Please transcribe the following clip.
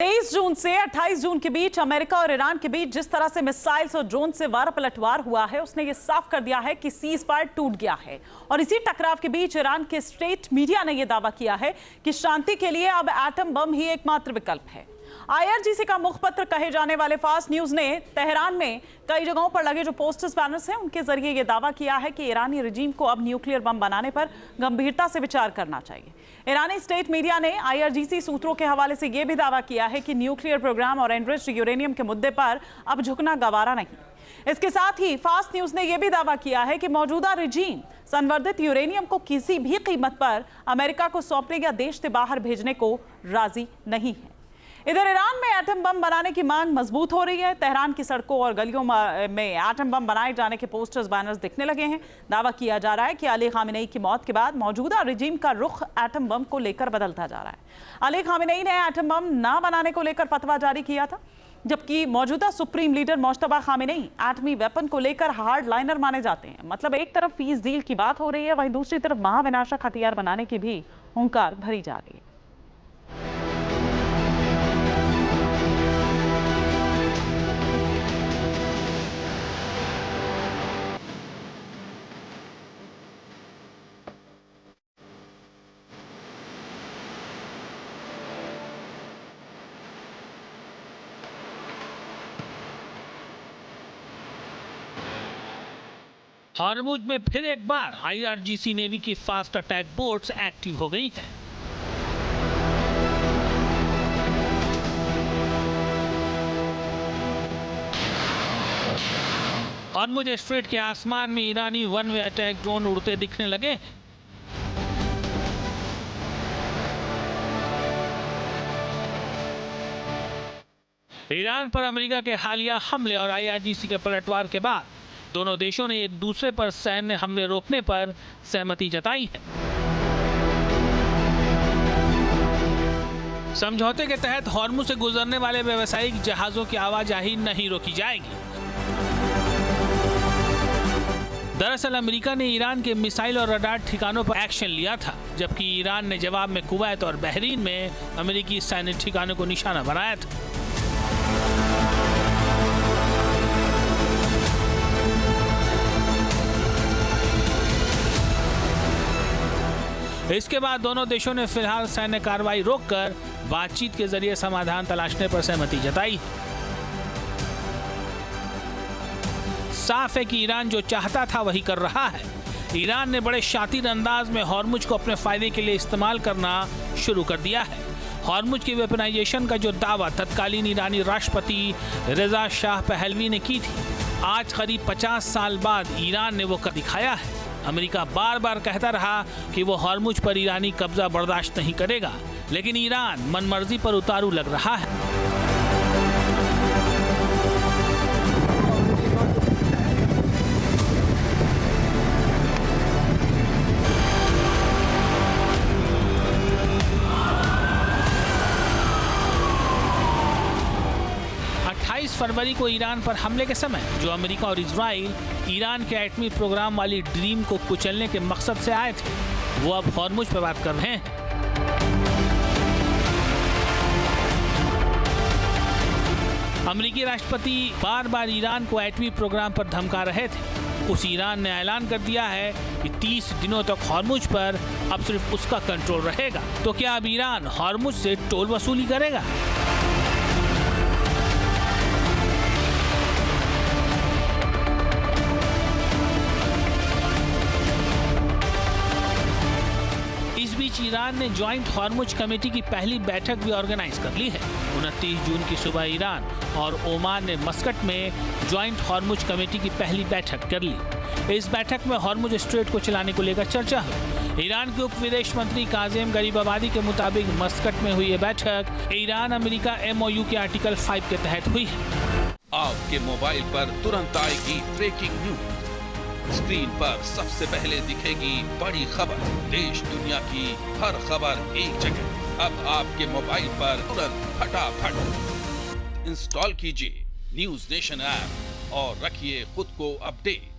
23 जून से 28 जून के बीच अमेरिका और ईरान के बीच जिस तरह से मिसाइल्स और ड्रोन से वार पलटवार हुआ है, उसने ये साफ कर दिया है कि सीज फायर टूट गया है। और इसी टकराव के बीच ईरान के स्टेट मीडिया ने यह दावा किया है कि शांति के लिए अब एटम बम ही एकमात्र विकल्प है। IRGC का मुखपत्र कहे जाने वाले फास्ट न्यूज ने तेहरान में कई जगहों पर लगे जो पोस्टर्स बैनर्स हैं, उनके जरिए यह दावा किया है कि ईरानी रजीम को अब न्यूक्लियर बम बनाने पर गंभीरता से विचार करना चाहिए। ईरानी स्टेट मीडिया ने IRGC सूत्रों के हवाले से यह भी दावा किया है कि न्यूक्लियर प्रोग्राम और एनरिच्ड यूरेनियम के मुद्दे पर अब झुकना गवारा नहीं। इसके साथ ही फास्ट न्यूज ने यह भी दावा किया है कि मौजूदा रजीम संवर्धित यूरेनियम को किसी भी कीमत पर अमेरिका को सौंपने या देश से बाहर भेजने को राजी नहीं है। इधर ईरान में एटम बम बनाने की मांग मजबूत हो रही है। तेहरान की सड़कों और गलियों में एटम बम बनाए जाने के पोस्टर्स बैनर्स दिखने लगे हैं। दावा किया जा रहा है कि अली खामेनेई की मौत के बाद मौजूदा रजीम का रुख एटम बम को लेकर बदलता जा रहा है। अली खामेनेई ने एटम बम ना बनाने को लेकर फतवा जारी किया था, जबकि मौजूदा सुप्रीम लीडर मुश्तबा खामेनेई एटमी वेपन को लेकर हार्ड लाइनर माने जाते हैं। मतलब एक तरफ पीस डील की बात हो रही है, वहीं दूसरी तरफ महाविनाशक हथियार बनाने की भी हुंकार भरी जा रही है। हॉर्मुज में फिर एक बार IRGC नेवी की फास्ट अटैक बोट्स एक्टिव हो गई हैं। हॉर्मुज स्ट्रेट के आसमान में ईरानी वन वे अटैक ड्रोन उड़ते दिखने लगे। ईरान पर अमेरिका के हालिया हमले और IRGC के पलटवार के बाद दोनों देशों ने एक दूसरे पर सैन्य हमले रोकने पर सहमति जताई है। समझौते के तहत हॉर्मुज से गुजरने वाले व्यावसायिक जहाजों की आवाजाही नहीं रोकी जाएगी। दरअसल अमेरिका ने ईरान के मिसाइल और रडार ठिकानों पर एक्शन लिया था, जबकि ईरान ने जवाब में कुवैत और बहरीन में अमेरिकी सैन्य ठिकानों को निशाना बनाया था। इसके बाद दोनों देशों ने फिलहाल सैन्य कार्रवाई रोककर बातचीत के जरिए समाधान तलाशने पर सहमति जताई। साफ है कि ईरान जो चाहता था वही कर रहा है। ईरान ने बड़े शातिर अंदाज में हॉर्मुज को अपने फायदे के लिए इस्तेमाल करना शुरू कर दिया है। हॉर्मुज की वेपनाइजेशन का जो दावा तत्कालीन ईरानी राष्ट्रपति रजा शाह पहलवी ने की थी, आज करीब 50 साल बाद ईरान ने वो कर दिखाया है। अमेरिका बार बार कहता रहा कि वो हॉर्मुज पर ईरानी कब्जा बर्दाश्त नहीं करेगा, लेकिन ईरान मनमर्जी पर उतारू लग रहा है। 28 फरवरी को ईरान पर हमले के समय जो अमेरिका और इजराइल ईरान के एटमी प्रोग्राम वाली ड्रीम को कुचलने के मकसद से आए थे, वो अब हॉर्मुज पर बात कर रहे हैं। अमेरिकी राष्ट्रपति बार बार ईरान को एटमी प्रोग्राम पर धमका रहे थे। उस ईरान ने ऐलान कर दिया है कि 30 दिनों तक हॉर्मुज पर अब सिर्फ उसका कंट्रोल रहेगा। तो क्या अब ईरान हॉर्मुज से टोल वसूली करेगा? इस बीच ईरान ने ज्वाइंट हॉर्मुज कमेटी की पहली बैठक भी ऑर्गेनाइज कर ली है। 29 जून की सुबह ईरान और ओमान ने मस्कट में ज्वाइंट हॉर्मुज कमेटी की पहली बैठक कर ली। इस बैठक में हॉर्मुज स्ट्रेट को चलाने को लेकर चर्चा हुई। ईरान के उप विदेश मंत्री काजिम गरीबाबादी के मुताबिक मस्कट में हुई ये बैठक ईरान अमेरिका MOU के आर्टिकल 5 के तहत हुई है। आपके मोबाइल पर तुरंत आएगी ब्रेकिंग न्यूज। स्क्रीन पर सबसे पहले दिखेगी बड़ी खबर। देश दुनिया की हर खबर एक जगह। अब आपके मोबाइल पर तुरंत फटाफट इंस्टॉल कीजिए न्यूज़ नेशन ऐप और रखिए खुद को अपडेट।